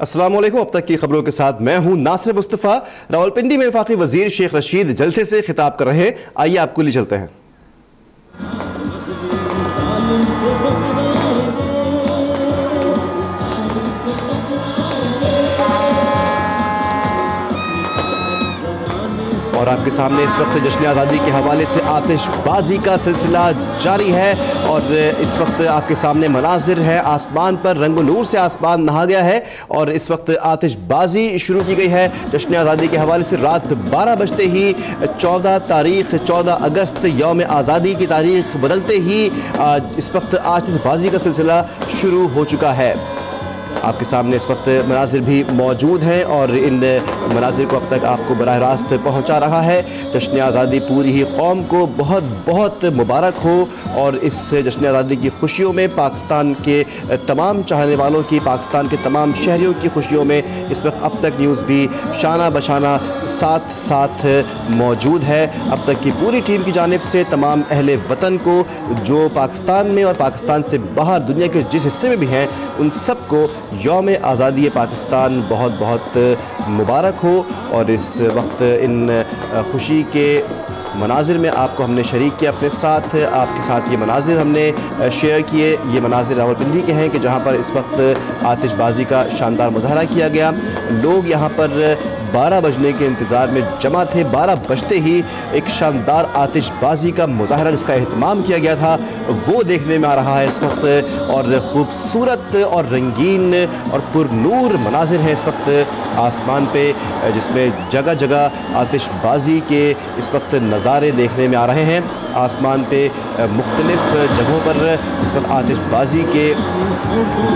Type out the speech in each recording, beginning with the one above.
अस्सलाम वालेकुम। अब तक की खबरों के साथ मैं हूं नासिर मुस्तफ़ा। रावलपिंडी में वफाकी वजीर शेख रशीद जलसे से खिताब कर रहे हैं। आइए आपको ले चलते हैं। और आपके सामने इस वक्त जश्न आज़ादी के हवाले से आतिशबाजी का सिलसिला जारी है और इस वक्त आपके सामने मनाजिर है। आसमान पर रंगो नूर से आसमान नहा गया है और इस वक्त आतिशबाजी शुरू की गई है जश्न आज़ादी के हवाले से। रात 12 बजते ही 14 अगस्त यौम आज़ादी की तारीख बदलते ही इस वक्त आतिशबाजी का सिलसिला शुरू हो चुका है। आपके सामने इस वक्त मनाजिर भी मौजूद हैं और इन मनाजिर को अब तक आपको बराह रास्त पहुँचा रहा है। जश्न आज़ादी पूरी ही कौम को बहुत बहुत मुबारक हो और इस जश्न आज़ादी की खुशियों में पाकिस्तान के तमाम चाहने वालों की, पाकिस्तान के तमाम शहरियों की खुशियों में इस वक्त अब तक न्यूज़ भी शाना बशाना साथ साथ मौजूद है। अब तक की पूरी टीम की जानिब से तमाम अहले वतन को जो पाकिस्तान में और पाकिस्तान से बाहर दुनिया के जिस हिस्से में भी हैं उन सबको यौम आज़ादी पाकिस्तान बहुत बहुत मुबारक हो। और इस वक्त इन खुशी के मनाजिर में आपको हमने शरीक किया अपने साथ, आपके साथ ये मनाजिर हमने शेयर किए। ये मनाजिर रावलपिंडी के हैं कि जहाँ पर इस वक्त आतिशबाजी का शानदार मुजाहरा किया गया। लोग यहाँ पर 12 बजने के इंतज़ार में जमा थे। 12 बजते ही एक शानदार आतिशबाजी का मुजाहरा जिसका एहतमाम किया गया था वो देखने में आ रहा है इस वक्त। और ख़ूबसूरत और रंगीन और पुरनूर मनाजिर हैं इस वक्त आसमान पे, जिसमें जगह जगह आतिशबाजी के इस वक्त नज़ारे देखने में आ रहे हैं। आसमान पे मुख्तलिफ जगहों पर इस वक्त आतिशबाजी के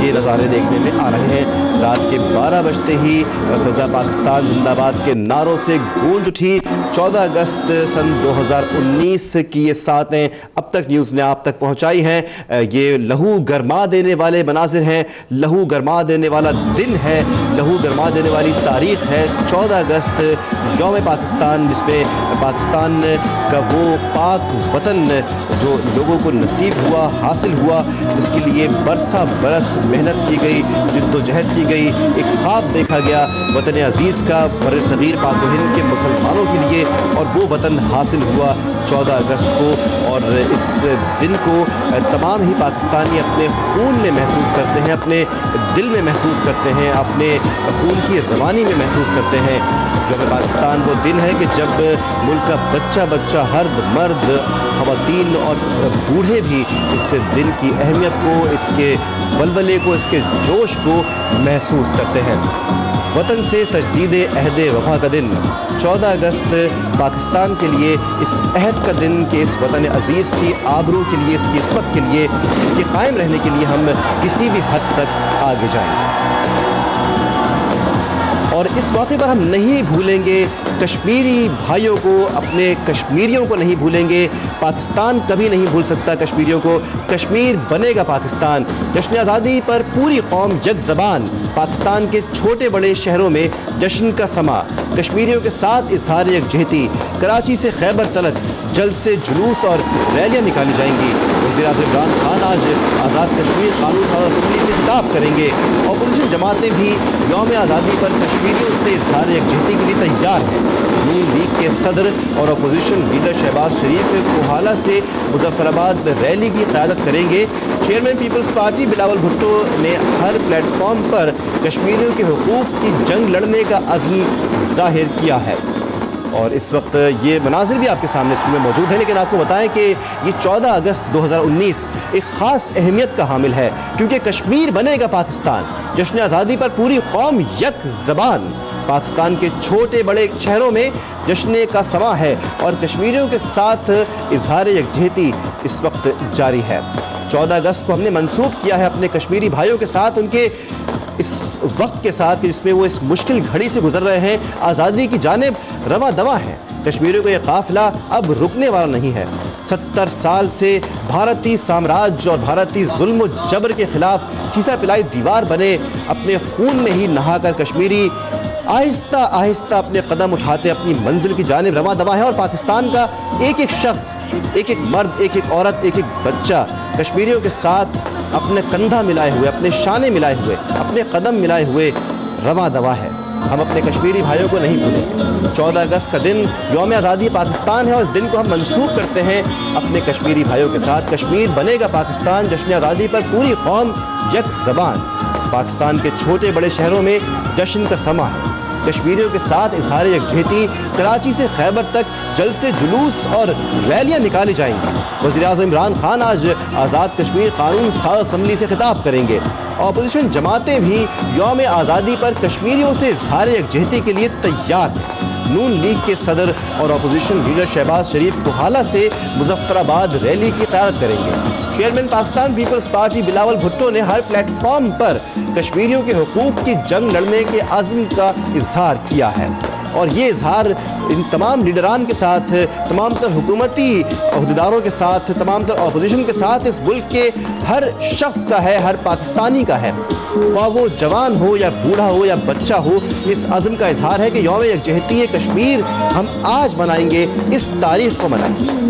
ये नज़ारे देखने में आ रहे हैं। रात के 12 बजते ही फ़िज़ा पाकिस्तान जिंदाबाद के नारों से गूंज उठी। 14 अगस्त सन 2019 की ये सातें अब तक न्यूज़ ने आप तक पहुंचाई हैं। ये लहू गरमा देने वाले मनाजिर हैं, लहू गरमा देने वाला दिन है, लहू गरमा देने वाली तारीख़ है 14 अगस्त यौम पाकिस्तान, जिसमें पाकिस्तान का वो पाक वतन जो लोगों को नसीब हुआ, हासिल हुआ, जिसके लिए बरसा बरस मेहनत की गई, जिद्दोजहद की गई, एक ख्वाब देखा गया वतन अजीज़ का बर सग़ीर पाक व हिंद के मुसलमानों के लिए, और वो वतन हासिल हुआ 14 अगस्त को। और इस दिन को तमाम ही पाकिस्तानी अपने खून में महसूस करते हैं, अपने दिल में महसूस करते हैं, अपने खून की रवानी में महसूस करते हैं। यौम पाकिस्तान वो दिन है कि जब मुल्क का बच्चा बच्चा, हर मर्द, ख़वातीन और बूढ़े भी इस दिन की अहमियत को, इसके वलवले को, इसके जोश को महसूस करते हैं। वतन से तजदीद अहद वफा का दिन 14 अगस्त पाकिस्तान के लिए इस अहद का दिन कि इस वतन अजीज़ की आबरू के लिए, इसकी इस्मत के लिए, इसके कायम रहने के लिए हम किसी भी हद तक आगे जाएंगे। और इस मौके पर हम नहीं भूलेंगे कश्मीरी भाइयों को, अपने कश्मीरियों को नहीं भूलेंगे। पाकिस्तान कभी नहीं भूल सकता कश्मीरियों को। कश्मीर बनेगा पाकिस्तान। जश्न आज़ादी पर पूरी कौम यक ज़बान। पाकिस्तान के छोटे बड़े शहरों में जश्न का समा, कश्मीरियों के साथ इज़हार यकजहती। कराची से खैबर तलक जलसे, जुलूस और रैलियाँ निकाली जाएंगी। वज़ीर-ए-आज़म इमरान खान आज आज़ाद कश्मीर कानून साज़ असम्बली से खिताब करेंगे। अपोजिशन जमातें भी यौम आज़ादी पर कश्मीरियों से इज़हार यकजहती के लिए तैयार हैं। नून लीग के सदर और अपोजिशन लीडर शहबाज शरीफ कोहाला से मुजफ्फराबाद रैली की क़यादत करेंगे। Chairman Peoples Party Bilawal Bhutto ने हर प्लेटफॉर्म पर कश्मीरियों के हुकूक की जंग लड़ने का अज़्म ज़ाहिर किया है। और इस वक्त ये मनाजिर भी आपके सामने स्क्रीन में मौजूद है। लेकिन आपको बताएं कि ये 14 अगस्त 2019 एक ख़ास अहमियत का हामिल है, क्योंकि कश्मीर बनेगा पाकिस्तान। जश्न आज़ादी पर पूरी कौम यक ज़बान। पाकिस्तान के छोटे बड़े शहरों में जश्न का समा है और कश्मीरियों के साथ इज़हार यकजहती इस वक्त जारी है। 14 अगस्त को हमने मंसूब किया है अपने कश्मीरी भाइयों के साथ, उनके इस वक्त के साथ जिसमें वो इस मुश्किल घड़ी से गुजर रहे हैं, आज़ादी की जानिब रवा दवा है। कश्मीरियों का ये काफिला अब रुकने वाला नहीं है। 70 साल से भारतीय साम्राज्य और भारतीय जुल्म व जबर के खिलाफ सीसा पिलाई दीवार बने, अपने खून में ही नहाकर कश्मीरी आहिस्ता आहिस्ता अपने कदम उठाते अपनी मंजिल की जानिब रवा दवा है। और पाकिस्तान का एक एक शख्स, एक एक मर्द, एक एक औरत, एक एक बच्चा कश्मीरियों के साथ अपने कंधा मिलाए हुए, अपने शाने मिलाए हुए, अपने कदम मिलाए हुए रवां दवा है। हम अपने कश्मीरी भाइयों को नहीं भूलेंगे। 14 अगस्त का दिन यौम आज़ादी पाकिस्तान है और इस दिन को हम मंसूब करते हैं अपने कश्मीरी भाइयों के साथ। कश्मीर बनेगा पाकिस्तान, जश्न आज़ादी पर पूरी कौम यक ज़बान। पाकिस्तान के छोटे बड़े शहरों में जश्न का समा है। कश्मीरियों के साथ इजहार यकजहती। कराची से खैबर तक जलसे, जुलूस और रैलियां निकाली जाएंगी। वज़ीर-ए-आज़म इमरान खान आज आज़ाद कश्मीर कानून साज़ असम्बली से खिताब करेंगे। अपोजिशन जमातें भी यौम आज़ादी पर कश्मीरियों से इजहार यकजहती के लिए तैयार हैं। नून लीग के सदर और अपोजिशन लीडर शहबाज शरीफ कोहाला से मुजफ्फराबाद रैली की क़यादत करेंगे। Chairman Pakistan Peoples Party Bilawal Bhutto ने हर प्लेटफॉर्म पर कश्मीरियों के हुकूक की जंग लड़ने के अज़्म का इजहार किया है और ये इजहार इन तमाम लीडरान के साथ, तमाम तर हुकूमती अहदेदारों के साथ, तमाम तर अपोजिशन के साथ इस मुल्क के हर शख्स का है, हर पाकिस्तानी का है। ख्वाह वो जवान हो या बूढ़ा हो या बच्चा हो, इस अज़्म का इजहार है कि यौम यकजहती कश्मीर हम आज मनाएंगे, इस तारीख को मनाएंगे।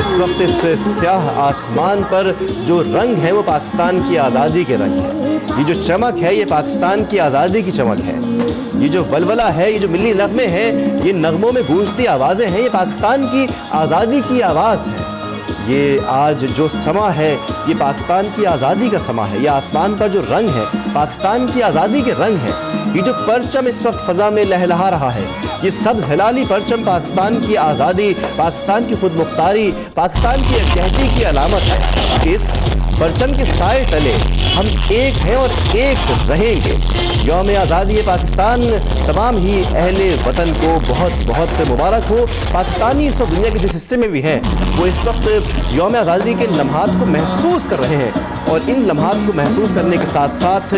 इस वक्त इस स्याह आसमान पर जो रंग है वो पाकिस्तान की आज़ादी के रंग है। ये जो चमक है ये पाकिस्तान की आज़ादी की चमक है। ये जो वलवला है, ये जो मिली नगमे हैं, ये नगमों में गूंजती आवाज़ें हैं, ये पाकिस्तान की आज़ादी की आवाज़ है। ये आज जो समा है ये पाकिस्तान की आज़ादी का समा है। ये आसमान पर जो रंग है पाकिस्तान की आज़ादी के रंग है। ये जो परचम इस वक्त फ़ज़ा में लहलहा रहा है, ये सब्ज़ हिलाली परचम पाकिस्तान की आज़ादी, पाकिस्तान की खुद मुख्तारी, पाकिस्तान की यकजहती की अलामत है। इस परचम के साए तले हम एक हैं और एक रहेंगे। यौम आज़ादी पाकिस्तान तमाम ही अहले वतन को बहुत बहुत मुबारक हो। पाकिस्तानी इस वक्त दुनिया के जिस हिस्से में भी हैं वो इस वक्त यौम आज़ादी के लम्हात को महसूस कर रहे हैं और इन लम्हात को महसूस करने के साथ साथ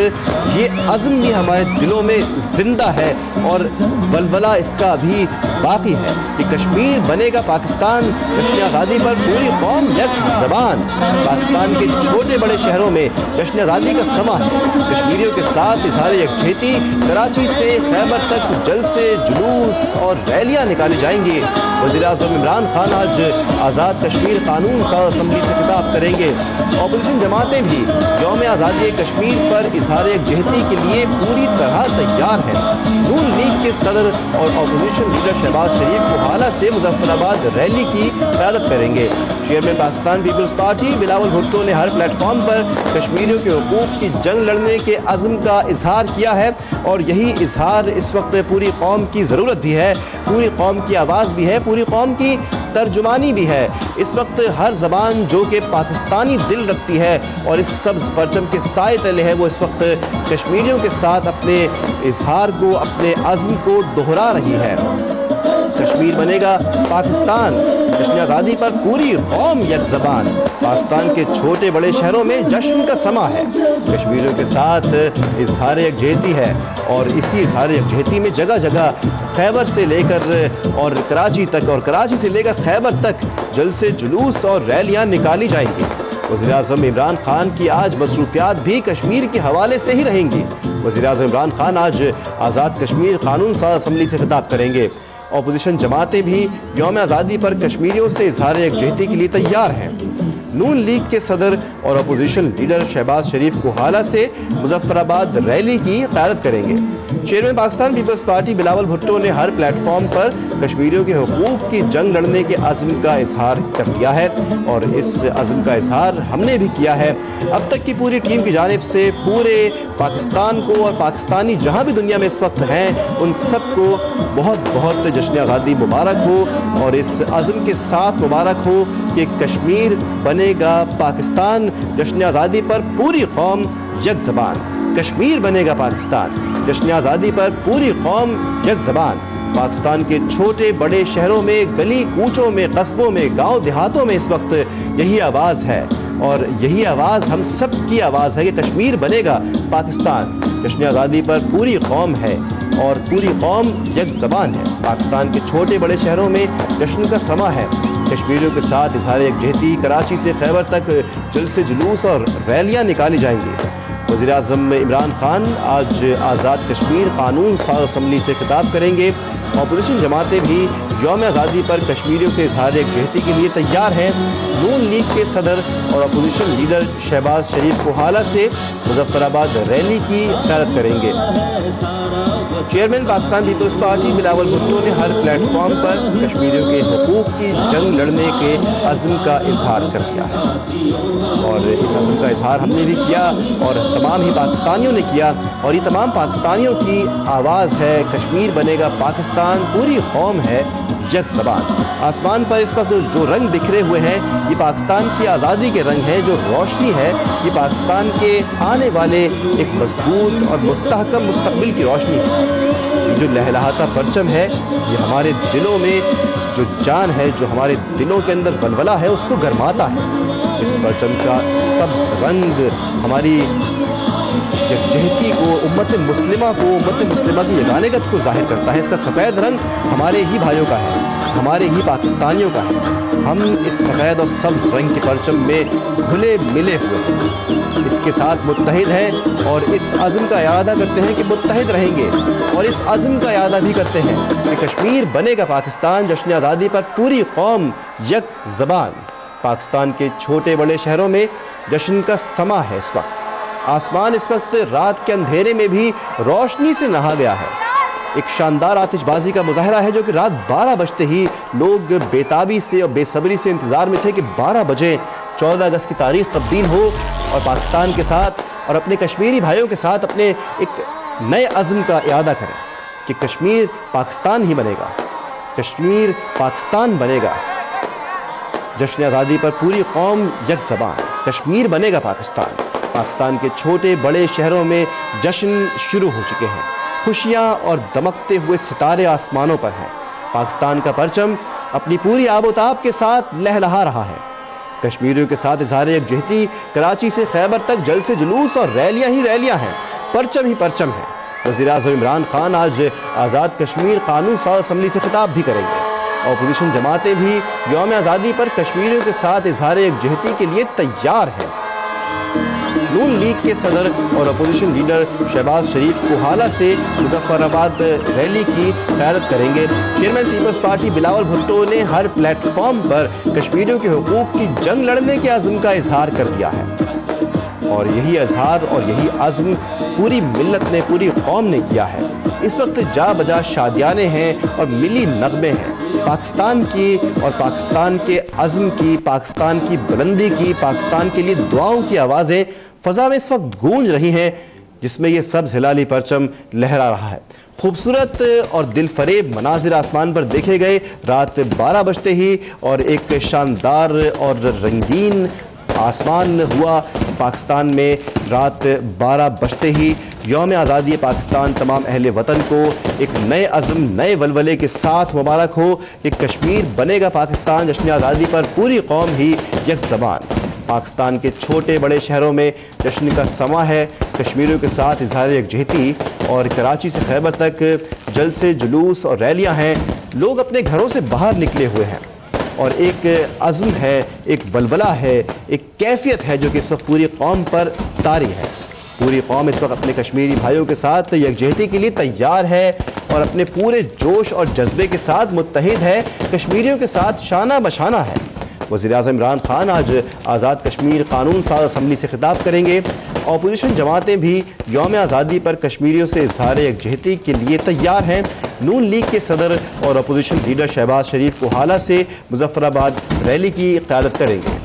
ये अज़्म भी हमारे दिलों में ज़िंदा है और वलवला इसका अभी बाकी है कि कश्मीर बनेगा पाकिस्तान, जश्न आज़ादी पर पूरी कौम यक ज़बान। पाकिस्तान के छोटे बड़े शहरों में जश्न आज़ादी का समा है। कश्मीरियों के साथ इजहार यकजहती। कराची से खैबर तक जलसे, जुलूस और रैलियां निकाली जाएंगी। वज़ीर-ए-आज़म इमरान खान आज आज़ाद कश्मीर कानून साज़ असम्बली से खिताब करेंगे। अपोजिशन जमातें भी यौम आज़ादी कश्मीर पर इजहार यकजहती के लिए पूरी तरह तैयार हैं। नून लीग के सदर और अपोजिशन लीडर शहबाज शरीफ कोहाला से मुजफ्फराबाद रैली की क़यादत करेंगे। Chairman Pakistan Peoples Party Bilawal Bhutto ने हर प्लेटफॉर्म पर कश्मीरियों के हुकूक की जंग लड़ने के अज़्म का इजहार किया है और यही इजहार इस वक्त पूरी कौम की ज़रूरत भी है, पूरी कौम की आवाज़ भी है, पूरी कौम की तर्जुमानी भी है। इस वक्त हर ज़बान जो कि पाकिस्तानी दिल रखती है और इस सब्ज़ परचम के साए तले है, वो इस वक्त कश्मीरियों के साथ अपने इजहार को, अपने अज़्म को दोहरा रही है। कश्मीर बनेगा पाकिस्तान, जश्न आज़ादी पर पूरी कौम यक ज़बान। पाकिस्तान के छोटे बड़े शहरों में जश्न का समा है। कश्मीरियों के साथ इजहार यकजहती है और इसी इजहार यकजहती में जगह जगह खैबर से लेकर और कराची तक और कराची से लेकर खैबर तक जलसे, जुलूस और रैलियां निकाली जाएंगी। वज़ीर-ए-आज़म इमरान खान की आज मसरूफियात भी कश्मीर के हवाले से ही रहेंगी। वज़ीर-ए-आज़म इमरान खान आज आज़ाद कश्मीर कानून साज़ असम्बली से खिताब करेंगे। अपोजिशन जमातें भी यौम आज़ादी पर कश्मीरियों से इजहार यकजहती के लिए तैयार हैं। नून लीग के सदर और अपोजिशन लीडर शहबाज शरीफ कोहाला से मुजफ्फराबाद रैली की क़यादत करेंगे। Chairman Pakistan Peoples Party Bilawal Bhutto ने हर प्लेटफॉर्म पर कश्मीरियों के हुकूक की जंग लड़ने के अज़्म का इजहार कर दिया है और इस अज़्म का इजहार हमने भी किया है। अब तक की पूरी टीम की जानिब से पूरे पाकिस्तान को और पाकिस्तानी जहाँ भी दुनिया में इस वक्त हैं उन सबको बहुत बहुत जश्न आज़ादी मुबारक हो और इस अज़्म के साथ मुबारक हो कि कश्मीर बनेगा पाकिस्तान, जश्न आज़ादी पर पूरी कौम यक ज़बान। कश्मीर बनेगा पाकिस्तान, जश्न आज़ादी पर पूरी कौम यक ज़बान। पाकिस्तान के छोटे बड़े शहरों में, गली कूचों में, कस्बों में, गांव देहातों में इस वक्त यही आवाज़ है और यही आवाज़ हम सब की आवाज़ है कि कश्मीर बनेगा पाकिस्तान, जश्न आज़ादी पर पूरी कौम है اور پوری قوم یک زبان ہے۔ پاکستان کے چھوٹے بڑے شہروں میں جشن کا سما ہے۔ کشمیریوں کے ساتھ اظہار یکجہتی، کراچی سے خیبر تک جلسے جلوس اور ریلیاں نکالی جائیں گی۔ وزیر اعظم عمران خان آج آزاد کشمیر قانون ساز اسمبلی سے خطاب کریں گے۔ اپوزیشن جماعتیں بھی یوم آزادی پر کشمیریوں سے اظہار یکجہتی کے لیے تیار ہیں۔ نون لیگ کے صدر اور اپوزیشن لیڈر شہباز شریف کوہالہ سے مظفر آباد ریلی کی قیادت کریں گے۔ Chairman Pakistan Peoples Party Bilawal Bhutto نے ہر پلیٹ فارم پر کشمیریوں کے حقوق کی جنگ لڑنے کے عزم کا اظہار کر دیا ہے، اور اس عزم کا اظہار ہم نے بھی کیا اور تمام ہی پاکستانیوں نے کیا، اور یہ تمام پاکستانیوں کی آواز ہے۔ کشمیر بنے گا پاکستان، پوری قوم ہے یک زبان۔ آسمان پر اس وقت جو رنگ بکھرے ہوئے ہیں یہ پاکستان کی آزادی کے رنگ ہیں، جو روشنی ہے یہ پاکستان کے آنے والے ایک مضبوط اور مستحکم مستقبل کی روشنی ہے۔ یہ جو لہلہاتا پرچم ہے یہ ہمارے دلوں میں جو جان ہے، جو ہمارے دلوں کے اندر ولولہ ہے اس کو گرماتا ہے۔ اس پرچم کا سبز رنگ ہماری یکجہتی کو، امت مسلمہ کی یگانگت کو ظاہر کرتا ہے۔ اس کا سفید رنگ ہمارے ہی بھائیوں کا ہے، ہمارے ہی پاکستانیوں کا ہے۔ ہم اس سفید اور سبز رنگ کے پرچم میں گھلے ملے ہوئے ہیں، اس کے ساتھ متحد ہیں اور اس عزم کا اعادہ کرتے ہیں کہ متحد رہیں گے، اور اس عزم کا اعادہ بھی کرتے ہیں کہ کشمیر بنے گا پاکستان۔ جشن آزادی پر پوری قوم یک زبان۔ پاکستان کے چھوٹے بڑے شہروں میں جشن کا سما ہے۔ اس وقت آسمان اس وقت رات کے اندھیرے میں بھی روشنی سے نہا گیا ہے۔ ایک شاندار آتش بازی کا مظاہرہ ہے جو کہ رات 12 بجتے ہی لوگ بےتابی سے اور بے صبری سے انتظار میں تھے کہ 12 بجے 14 اگست کی تاریخ تبدیل ہو اور پاکستان کے ساتھ اور اپنے کشمیری بھائیوں کے ساتھ اپنے ایک نئے عزم کا اعادہ کریں کہ کشمیر پاکستان ہی بنے گا، کشمیر پاکستان بنے گا۔ جشن آزادی پر پوری قوم یک زبان، کشمیر بنے گا پاکستان۔ پاکستان کے چھوٹے بڑے شہروں میں جشن شروع ہو چکے ہیں، خوشیاں اور دمکتے ہوئے ستارے آسمانوں پر ہیں۔ پاکستان کا پرچم اپنی پوری آب و تاب کے ساتھ لہلہا رہا ہے۔ کشمیریوں کے ساتھ اظہار یکجہتی، کراچی سے خیبر تک جلسے جلوس اور ریلیاں ہی ریلیاں ہیں، پرچم ہی پرچم ہیں۔ وزیر اعظم عمران خان آج آزاد کشمیر قانون ساز اسمبلی سے خطاب بھی کریں گے۔ اپوزیشن جماعتیں بھی یوم آزادی پر کشمیریوں کے ساتھ اظہار یکجہتی کے لیے تیار ہیں۔ نون لیگ کے صدر اور اپوزیشن لیڈر شہباز شریف کوہالہ سے مظفر آباد ریلی کی قیادت کریں گے۔ Chairman Peoples Party Bilawal Bhutto نے ہر پلیٹ فارم پر کشمیریوں کے حقوق کی جنگ لڑنے کے عزم کا اظہار کر دیا ہے، اور یہی اظہار اور یہی عزم پوری ملت نے، پوری قوم نے کیا ہے۔ اس وقت جا بجا شادیانے ہیں اور ملی نغمے ہیں پاکستان کی، اور پاکستان کے عزم کی، پاکستان کی بلندی کی، پاکستان کے لیے دعاؤں کی آوازیں فضا میں اس وقت گونج رہی ہیں، جس میں یہ سبز ہلالی پرچم لہرا رہا ہے۔ خوبصورت اور دل فریب مناظر آسمان پر دیکھے گئے رات 12 بجتے ہی، اور ایک شاندار اور رنگین آسمان ہوا پاکستان میں رات 12 بجتے ہی۔ یوم آزادی پاکستان تمام اہل وطن کو ایک نئے عزم، نئے ولولے کے ساتھ مبارک ہو کہ کشمیر بنے گا پاکستان۔ جشن آزادی پر پوری قوم ہی یک زبان۔ پاکستان کے چھوٹے بڑے شہروں میں جشن کا سما ہے، کشمیریوں کے ساتھ اظہار یکجہتی، اور کراچی سے خیبر تک جلسے جلوس اور ریلیاں ہیں۔ لوگ اپنے گھروں سے باہر نکلے ہوئے ہیں، اور ایک عزم ہے، ایک ولولہ ہے، ایک کیفیت ہے جو کہ اس وقت پوری قوم پر طاری ہے۔ پوری قوم اس وقت اپنے کشمیری بھائیوں کے ساتھ یکجہتی کے لیے تیار ہے اور اپنے پورے جوش اور جذبے کے ساتھ متحد ہے، کشمیریوں کے ساتھ شانہ بشانہ ہے۔ وزیر اعظم عمران خان آج آزاد کشمیر قانون ساز اسمبلی سے خطاب کریں گے۔ اپوزیشن جماعتیں بھی یوم آزادی پر کشمیریوں سے اظہار یکجہتی کے لیے تیار ہیں۔ نون لیگ کے صدر اور اپوزیشن لیڈر شہباز شریف کوہالہ سے مظفر آباد ریلی کی قیادت کریں گے۔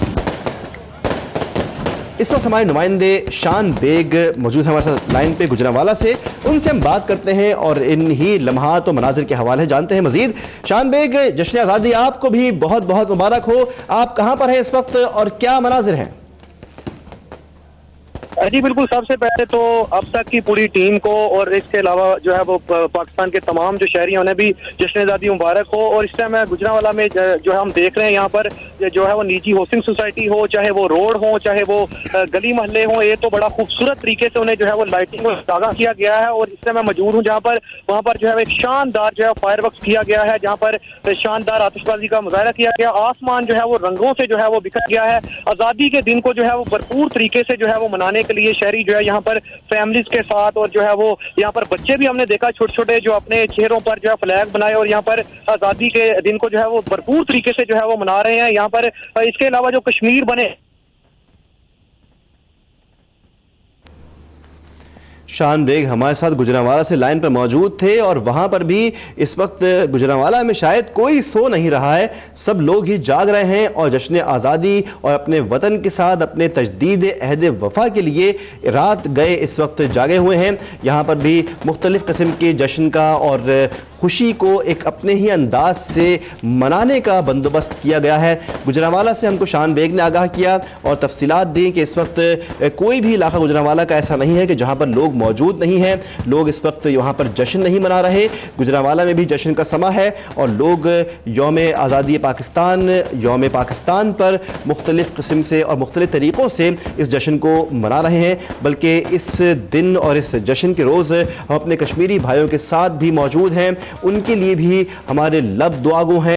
اس وقت ہمارے نمائندے شان بیگ موجود ہیں ہمارے ساتھ لائن پہ گجرانوالہ سے، ان سے ہم بات کرتے ہیں اور انہی لمحات و مناظر کے حوالے جانتے ہیں مزید۔ شان بیگ، جشن آزادی آپ کو بھی بہت بہت مبارک ہو۔ آپ کہاں پر ہیں اس وقت اور کیا مناظر ہیں؟ جی بالکل, सबसे पहले तो अब तक की पूरी टीम को और इसके अलावा जो है वो पाकिस्तान के तमाम जो शहरी हैं उन्हें भी जश्न आज़ादी मुबारक हो। और इस टाइम गुजरांवाला में जो है हम देख रहे हैं यहाँ पर जो है वो निजी हाउसिंग सोसाइटी हो, चाहे वो रोड हो, चाहे वो गली मोहल्ले हो, ये तो बड़ा खूबसूरत तरीके से उन्हें जो है वो लाइटिंग को ताज़ा किया गया है। और इस टाइम मैं मौजूद हूँ जहाँ पर वहाँ पर जो है एक शानदार जो है फायर वर्क्स किया गया है, जहाँ पर शानदार आतिशबाजी का मुजाहरा किया गया। आसमान जो है वो रंगों से जो है वो बिखर गया है। आज़ादी के दिन को जो है वो भरपूर तरीके से जो है वो मनाने के लिए शहरी जो है यहाँ पर फैमिलीज के साथ, और जो है वो यहाँ पर बच्चे भी हमने देखा छोटे छोटे जो अपने चेहरों पर जो है फ्लैग बनाए और यहाँ पर आज़ादी के दिन को जो है वो भरपूर तरीके से जो है वो मना रहे हैं यहाँ पर। इसके अलावा जो कश्मीर बने शान बेग हमारे साथ गुजरांवाला से लाइन पर मौजूद थे और वहाँ पर भी इस वक्त गुजरांवाला में शायद कोई सो नहीं रहा है, सब लोग ही जाग रहे हैं और जश्न आज़ादी और अपने वतन के साथ अपने तजदीद अहद वफा के लिए रात गए इस वक्त जागे हुए हैं। यहाँ पर भी मुख्तलिफ़ किस्म के जश्न का और खुशी को एक अपने ही अंदाज से मनाने का बंदोबस्त किया गया है। गुजरांवाला से हमको शान बेग ने आगाह किया और तफसीलात दी कि इस वक्त कोई भी इलाका गुजरांवाला का ऐसा नहीं है कि जहाँ पर लोग मौजूद नहीं हैं, लोग इस वक्त यहाँ पर जश्न नहीं मना रहे। गुजरांवाला में भी जश्न का समा है और लोग यौम आज़ादी पाकिस्तान, यौम पाकिस्तान पर मुख्तलिफ़ किस्म से और मुख्तलिफ़ तरीक़ों से इस जश्न को मना रहे हैं। बल्कि इस दिन और इस जश्न के रोज़ हम अपने कश्मीरी भाइयों के साथ भी मौजूद हैं, उनके लिए भी हमारे लब दुआ गो हैं।